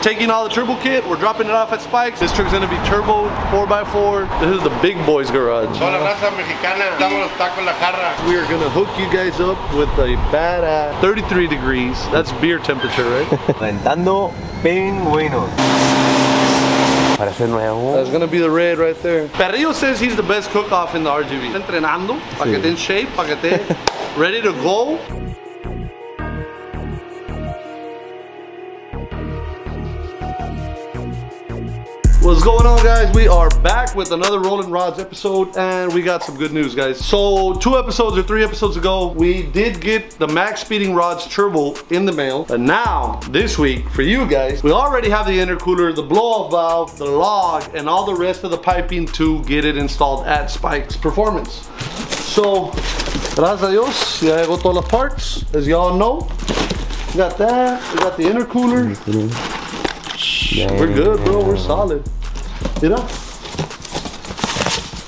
Taking all the turbo kit, we're dropping it off at Spikes. This truck's gonna be turbo 4x4. This is the big boy's garage. Toda la raza mexicana, damos los tacos la jarra. We are gonna hook you guys up with a badass 33 degrees. That's beer temperature, right? Rentando pingüinos. Parece nuevo. That's gonna be the red right there. Perrillo says he's the best cook-off in the RGB. Entrenando, pa' que esté in shape, pa' que esté ready to go. What's going on, guys? We are back with another Rolling Rods episode, and we got some good news, guys. So 2 episodes or 3 episodes ago, we did get the Max Speeding Rods Turbo in the mail. But now, this week, for you guys, we already have the intercooler, the blow-off valve, the log, and all the rest of the piping to get it installed at Spikes Performance. So, gracias a Dios, ya llegó todas las parts, as y'all know. We got that, we got the intercooler. We're good, bro. We're solid. You know?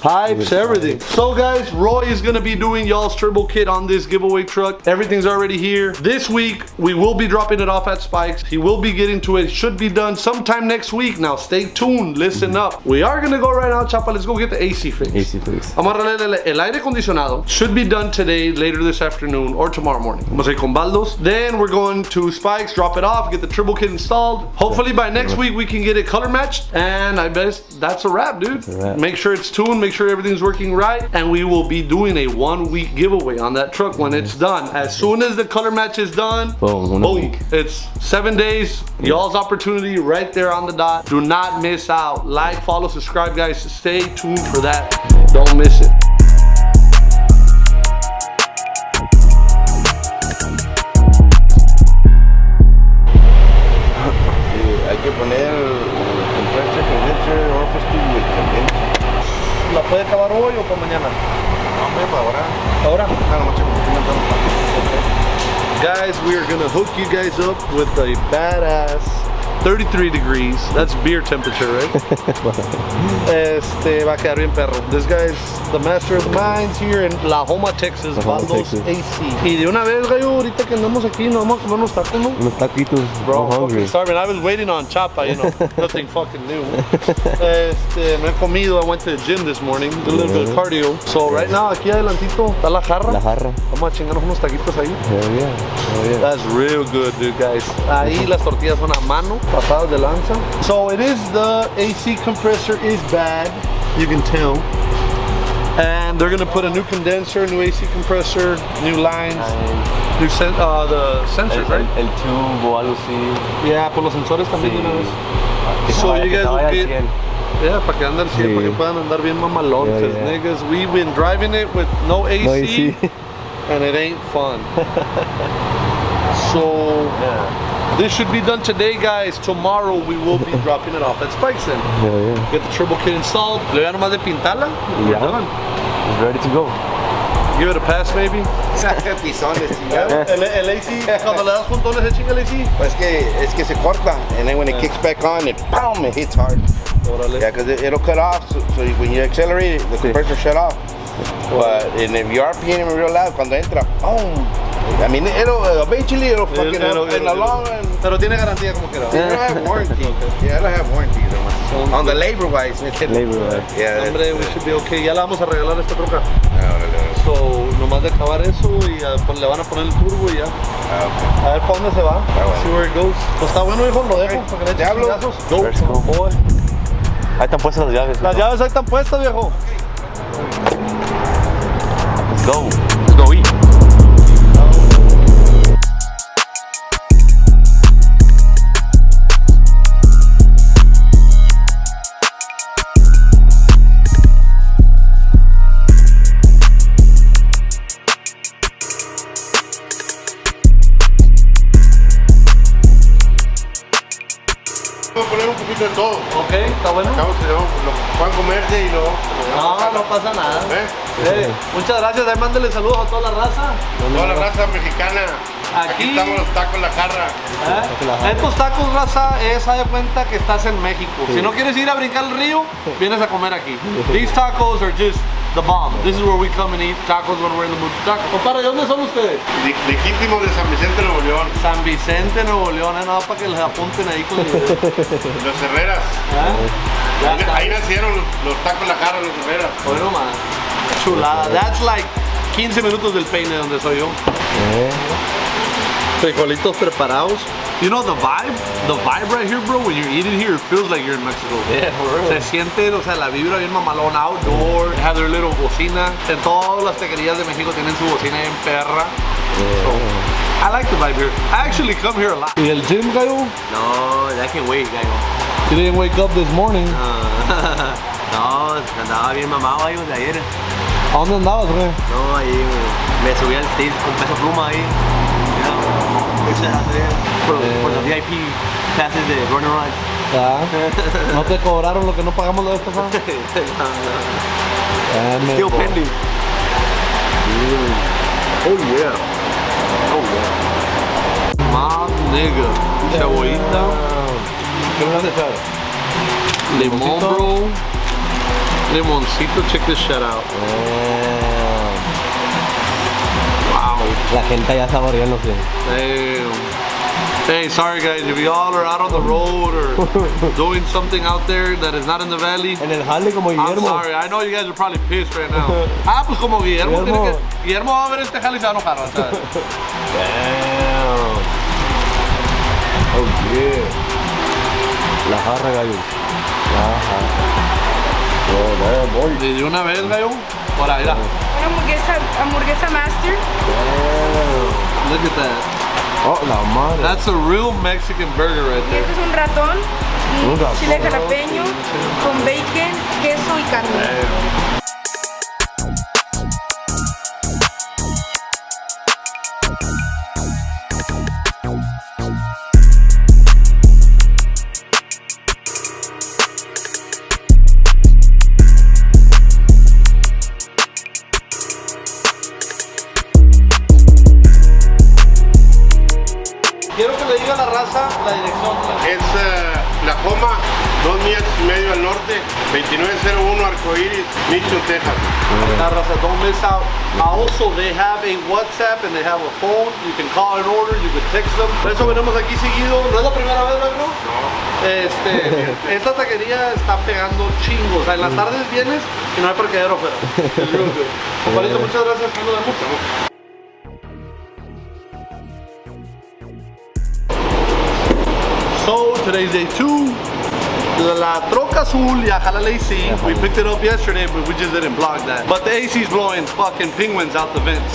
Pipes, everything. So guys, Roy is gonna be doing y'all's turbo kit on this giveaway truck. Everything's already here. This week, we will be dropping it off at Spikes. He will be getting to it. Should be done sometime next week. Now stay tuned, listen up. We are gonna go right now, Chapa. Let's go get the AC fixed. AC fixed. Vamos a arreglar el aire acondicionado. Should be done today, later this afternoon, or tomorrow morning. Vamos a ir con baldos. Then we're going to Spikes, drop it off, get the turbo kit installed. Hopefully by next week, we can get it color matched. And I bet that's a wrap, dude. That's a wrap. Make sure it's tuned, make sure everything's working right, and we will be doing a 1-week giveaway on that truck when it's done. As soon as the color match is done, boom, it's 7 days, y'all's opportunity right there on the dot. Do not miss out. Like, follow, subscribe, guys. Stay tuned for that. Don't miss it. Hay que poner compressor, condenser, orifice tube with condenser. ¿La puede acabar hoy o para mañana? No, hombre, para ahora. Ahora. Ah, no, mucho. Guys, we are gonna hook you guys up with a badass 33 degrees. That's beer temperature, right? Va a quedar bien perro. This guy's the master of the mines here in La Homa, Texas. Baldos AC. Y de una vez, gallo, ahorita que andamos aquí, nos vamos a comer unos tacos, ¿no? Unos taquitos. Bro, I'm fucking starving. I was waiting on Chapa, you know, nothing fucking new. Me he comido. I went to the gym this morning, did a little bit of cardio. So right now, aquí adelantito está la jarra. La jarra. Vamos a chingarnos unos taquitos ahí. Hell yeah. That's real good, dude, guys. Ahí las tortillas son a mano, pasadas de lanza. So it is, the AC compressor is bad, you can tell. And they're gonna put a new condenser, new AC compressor, new lines, new the sensors, right? El tubo, algo así. Yeah, por los sensores también de una vez. So you guys will get, yeah, para que anden así, para que puedan andar bien mamalón. Because niggas, we've been driving it with no AC, and it ain't fun. So this should be done today, guys. Tomorrow we will be dropping it off at Spikes then. Get the turbo kit installed. Le voy a nomás de pintarla. We're done. It's ready to go. Give it a pass, maybe. Pisones, chingado. El AC, cuando le das juntones, se chinga el AC. Pues es que se corta, and then when it kicks back on, it hits hard. Órale. Yeah, because it'll cut off, so when you accelerate, the compressor shut off. But and if you are RPM real loud, cuando entra, boom. I mean, eventually it'll fucking up in the long run. Pero tiene garantía como quiera. It'll have warranty. Yeah, it'll have warranty. On the labor wise. Labor wise. Yeah. Hombre, we should be okay. Ya la vamos a regalar esta troca. So, nomás de acabar eso y le van a poner el turbo y ya. A ver para dónde se va. See where it goes. Pues está bueno, hijo, lo dejo para que le echen chingazos. Go. Let's go. Boy. Ahí están puestas las llaves. Las llaves ahí están puestas, viejo. Let's go. Let's go eat. Vamos a poner un poquito de todo. Ok, está bueno. Lo pueden comerse y luego. No pasa nada. Muchas gracias, ahí mándale saludos a toda la raza. Toda la raza mexicana. Aquí estamos los tacos la jarra. Estos tacos, raza, haz de cuenta que estás en México. Si no quieres ir a brincar el río, vienes a comer aquí. These tacos are just the bomb. This is where we come and eat tacos when we're in the mood for tacos. Compadre, ¿de dónde son ustedes? Legítimo de San Vicente, Nuevo León. San Vicente, Nuevo León, nada para que les apunten ahí con el... Los Herreras. Ahí nacieron los tacos La Jarra, los Herreras. Bueno, man. Chulada. That's like 15 minutos del Peine donde soy yo. Frijolitos preparados. You know the vibe right here, bro, when you're eating here, it feels like you're in Mexico. Yeah, for real. Se siente, o sea, la vibra bien mamalona outdoor. They have their little bocina. En todas las taquerías de México tienen su bocina bien perra. So, I like the vibe here. I actually come here a lot. ¿Y el gym, Gallo? No, I can't wait, Gallo. You didn't wake up this morning. No, andaba bien mamado ahí desde ayer. ¿A dónde andabas, güey? No, ahí me subí al stage con peso pluma ahí. Por los VIP passes de Running Rides. ¿No te cobraron lo que no pagamos la vez pasada? Still pending. Oh yeah. My nigga. Cebollita. ¿Qué me vas a echar? Limón, bro. Limoncito, check this shit out. Wow. La gente ya saboreándose. Damn. Hey, sorry guys, if y'all are out on the road or doing something out there that is not in the valley, En el jale como I'm Guillermo. sorry, I know you guys are probably pissed right now. Pues como Guillermo tiene que... Guillermo va a ver este jale y se va a enojar, ¿sabes? Damn. Oh yeah. La jarra, Gallo. La jarra. Oh, damn, boy. Y de una vez, gallo, por ahí, mira. Una hamburguesa master. Damn. Look at that. Oh, la madre. That's a real Mexican burger right Y there. este es un ratón, Un ratón. chile jalapeño, con bacon, queso y carne. Quiero que le diga a la raza la dirección. Es La Joma, 2 millas y medio al norte, 2901 Arcoiris, Mission, Texas. La raza, don't miss out. Also, they have a WhatsApp and they have a phone. You can call and order, you can text them. Por eso venimos aquí seguido. ¿No es la primera vez, ¿no? No. Esta taquería está pegando chingos. O sea, en las tardes vienes y no hay parqueadero afuera. Compadrito, muchas gracias. Nos vemos. So today's day 2. La troca azul, ya jala la AC. We picked it up yesterday, but we just didn't vlog that. But the AC's blowing fucking penguins out the vents.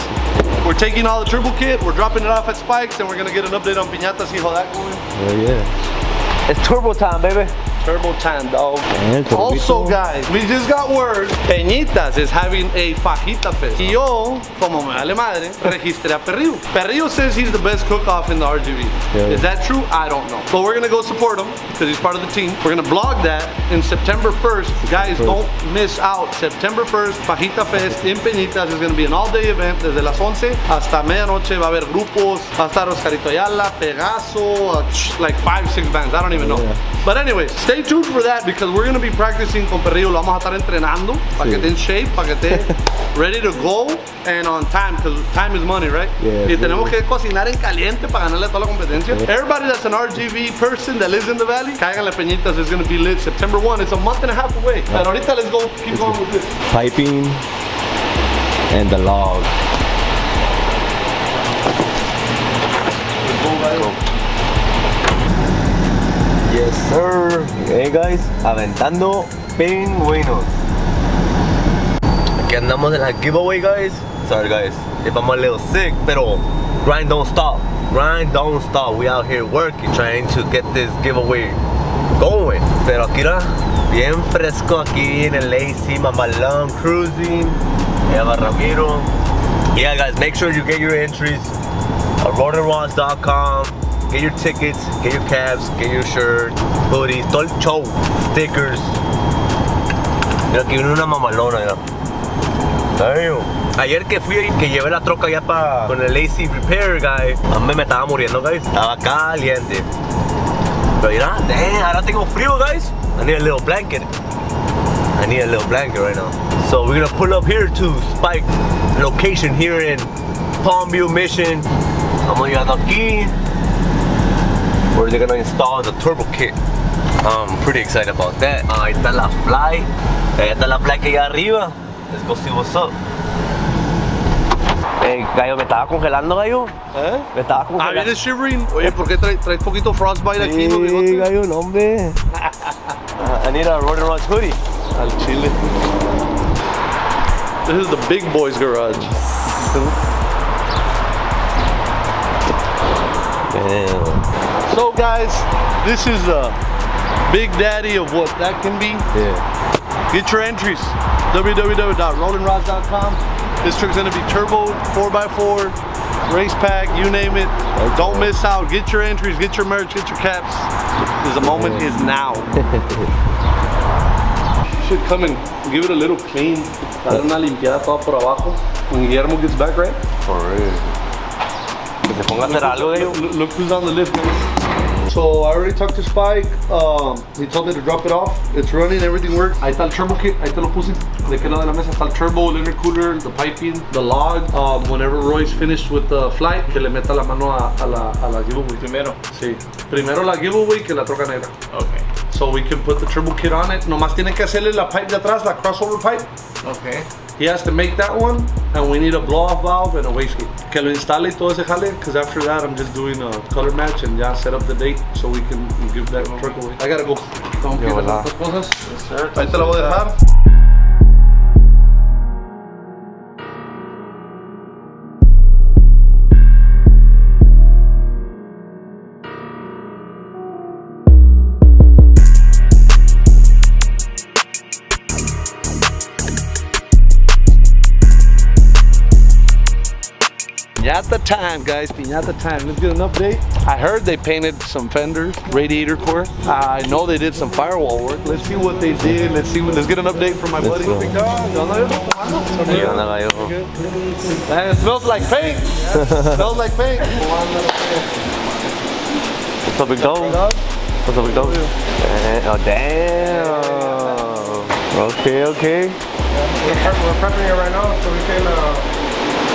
We're taking all the turbo kit, we're dropping it off at Spikes, and we're gonna get an update on Piñata, see how that going. Oh yeah. It's turbo time, baby. Turbo time, dog. Also, guys, we just got word Peñitas is having a fajita fest. Y yo, como me vale madre, registré a Perrillo. Perrillo says he's the best cook-off in the RGV. Yeah. Is that true? I don't know. But we're gonna go support him because he's part of the team. We're gonna vlog that in September 1st. Guys, don't miss out. September 1st, Fajita Fest in Peñitas is gonna be an all-day event desde las 11 hasta medianoche. Va a haber grupos. Va a estar Oscarito Ayala, Pegaso, like 5-6 bands. I don't even know. But anyways, stay tuned for that because we're gonna be practicing con Perrillo. Lo vamos a estar entrenando para que esté in shape, para que esté ready to go and on time because time is money, right? Yeah, Y tenemos que cocinar en caliente para ganarle a toda la competencia. Everybody that's an RGV person that lives in the valley, cáiganle Peñitas is gonna be lit September 1. It's a month and a half away. Pero ahorita let's go, keep going with this. Piping and the log. Yes, sir. Hey, guys, aventando pingüinos. Aquí andamos en la giveaway, guys. Sorry, guys, if I'm a little sick, pero grind don't stop. Grind don't stop. We out here working, trying to get this giveaway going. Pero aquí, bien fresco aquí en el AC, mamalón, cruising. Eva Ramiro. Yeah, guys, make sure you get your entries at rollingrods.com. Get your tickets, get your caps, get your shirt, hoodies, todo el show, stickers. Mira, aquí viene una mamalona ya. Damn. Ayer que fui, que llevé la troca ya con el AC Repair guy, a mí me estaba muriendo, guys. Estaba caliente. Pero mira, damn, ahora tengo frío, guys. I need a little blanket. I need a little blanket right now. So we're gonna pull up here to Spike location here in Palmview, Mission. Estamos llegando aquí where they're gonna install the turbo kit. I'm pretty excited about that. Ahí está la fly. Ahí está la fly que allá arriba. Let's go see what's up. Hey, gallo, me estaba congelando, gallo. ¿Eh? Me estaba congelando. Ah, vienes shivering. Oye, ¿por qué traes poquito frostbite aquí? ¿No, Sí, gallo, no, hombre. I need a Rolling Rods hoodie. Al chile. This is the big boys garage. Damn. So guys, this is the big daddy of what that can be. Yeah. Get your entries. www.rollingrods.com. This truck's gonna be turbo, 4x4, race pack, you name it. Don't miss out. Get your entries, get your merch, get your caps. Because the moment is now. You should come and give it a little clean. Darle una limpiada todo por abajo. When Guillermo gets back, right? For real. Que se ponga a hacer algo, gallo. Look who's on the lift, guys. So I already talked to Spike. He told me to drop it off. It's running, everything works. Ahí está el turbo kit, ahí te lo puse. De que lado de la mesa está el turbo, el intercooler, the piping, the log. Whenever Roy's finished with the flight, que le meta la mano a la giveaway. Primero. Sí. Primero la giveaway que la troca negra. Okay. So we can put the turbo kit on it. Nomás tienen que hacerle la pipe de atrás, la crossover pipe. Okay. He has to make that one, and we need a blow-off valve and a wastegate. Que lo instale y todo ese jale, because after that I'm just doing a color match and ya set up the date so we can give that truck away. I gotta go. Tengo que ir a hacer otras cosas. Yes, sir. Ahí te la voy a dejar. Piñata time, guys. Piñata time. Let's get an update. I heard they painted some fenders, radiator core. I know they did some firewall work. Let's see what they did. Let's get an update from my buddy. go. Big dog. ¿Qué onda, gallo? Man, it smells like paint. Smells like paint. What's up, big dog? What's up, big dog? Oh, damn. Okay, okay. We're prepping it right now so we can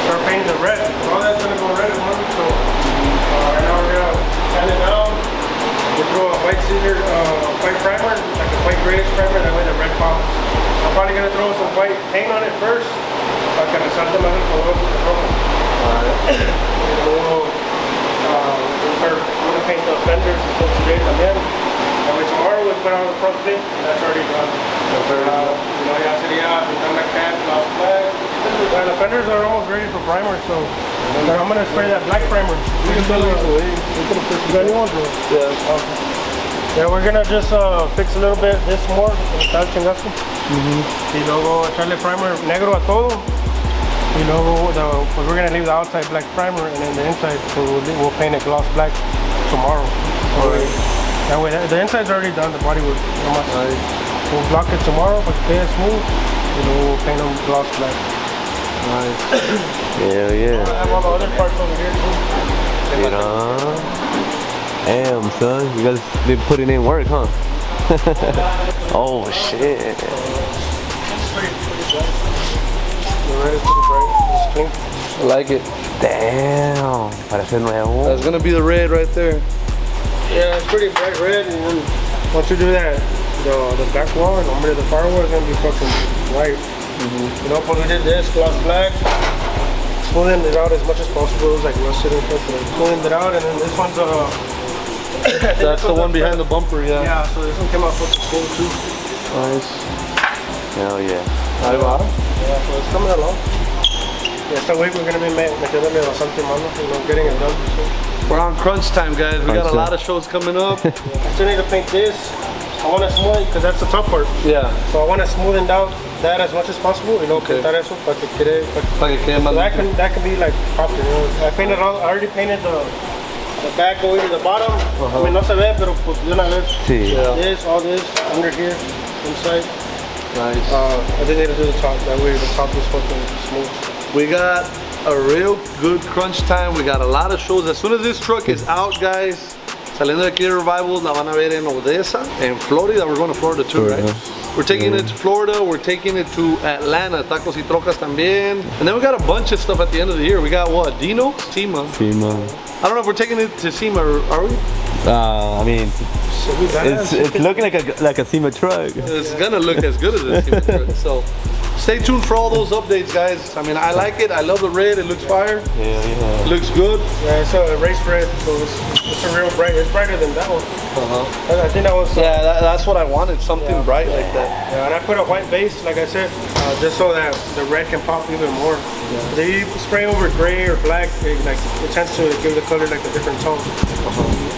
start painting the red. All that's gonna go red in one. So right now we're gonna sand it down. We throw a white cedar, white primer, like a white grayish primer. That way the red pops. I'm probably gonna throw some white paint on it first. Para que resalte más el color del rojo. Y luego we're gonna paint the fenders today también. And then tomorrow we'll put on the front lid. That's already done. Ya sería pintar la cat, gloss black. And the fenders are almost ready for primer, so I'm gonna spray that black primer. You can put it away. You got any ones? Yeah. Okay. Yeah, we're gonna just fix a little bit this more. Está chingazo. Y luego echarle primer negro a todo. Y luego we're gonna leave the outside black primer and then the inside, so we'll paint it gloss black tomorrow. That way, the inside's already done. The body work. We'll block it tomorrow, but stay smooth. We'll paint them gloss black. Nice. Yeah, yeah. I have all the other parts over here too. You know? Damn, son. You guys been putting in work, huh? Oh, shit. I like it. Damn. Parece nuevo. That's gonna be the red right there. Yeah, it's pretty bright red, and then once you do that, the back wall and under the firewall is gonna be fucking white. You know, but we did this gloss black, smoothing it out as much as possible. It was like rusted and stuff, but smoothing it out, and then this one's That's the one behind the bumper, yeah. Yeah, so this one came out fucking cool too. Nice. Hell yeah. Ahí va. Yeah, so it's coming along. Yeah, esta week we're gonna be metiéndole bastante mano, getting it done. So. We're on crunch time, guys. We got a lot of shows coming up. I still need to paint this. I want to smooth it because that's the top part. Yeah. So I want to smoothen down that as much as possible. Okay. Pintar eso para que quede. Para que quede más limpio. That can be like popped. I painted all. I already painted the back going to the bottom. I mean, no se ve, pero pues de una vez. Sí. Yeah. This, all this, under here, inside. Nice. I didn't need to do the top. That way the top is fucking smooth. We got a real good crunch time. We got a lot of shows. As soon as this truck is out, guys, it's Saliendo de aquí de Revivals, la van a ver en Odessa, en Florida. We're going to Florida too, right? We're taking it to Florida, we're taking it to Atlanta, Tacos y Trocas también. And then we got a bunch of stuff at the end of the year. We got what? Dino? SEMA. I don't know if we're taking it to SEMA, are we? I mean, it's looking like a SEMA truck. It's gonna look as good as a SEMA truck. So stay tuned for all those updates, guys. I mean, I like it. I love the red. It looks fire. Yeah. It looks good. Yeah, it's a race red, so it's a real bright. It's brighter than that one. I think that was. Yeah, that's what I wanted. Something bright like that. Yeah, and I put a white base, like I said, just so that the red can pop even more. If you spray over gray or black, it tends to give the color like a different tone.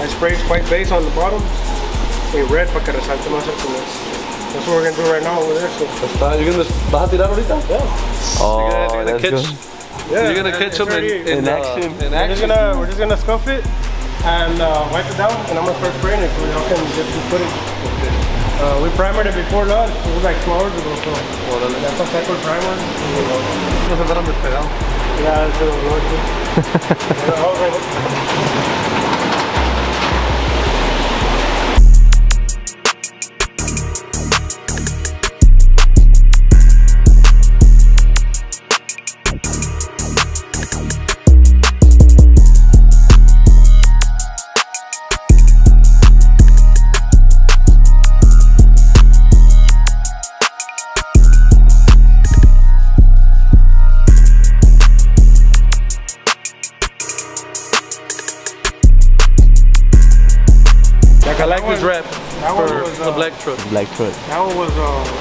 I sprayed white base on the bottom, and red para que resalte más el color. That's what we're gonna do right now over there. So. ¿Vas a tirar ahorita? Yeah. Oh, you're gonna that's catch. good. Yeah, You're gonna catch them in action. We're just gonna scuff it and wipe it down, and I'm gonna start spraying it so y'all can get to put it. We primered it before lunch. It was like 2 hours ago. So that's a second primer. No se fueron despegados. Yeah, it's a I like this wrap that for one was, the black truck. Black truck. That one was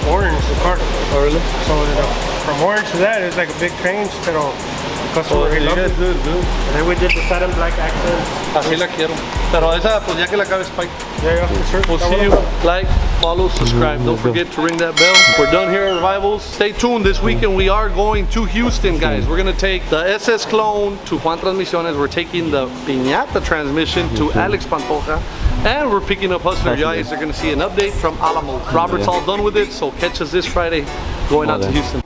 orange, the cart. Oh, really? So from orange to that, it's like a big change. Pero the customer he loved it. Good. And then we did the satin black accents. Así la quiero. Pero esa, pues ya que la acabe Spike. Yeah, for sure. We'll see you. Like, follow, subscribe. Don't forget to ring that bell. We're done here at Revivals. Stay tuned. This weekend we are going to Houston, guys. We're gonna take the SS Clone to Juan Transmisiones. We're taking the Piñata transmission to Alex Pantoja. And we're picking up Hustler. You guys are gonna see an update from Alamo. Robert's all done with it, so catch us this Friday going out to Houston.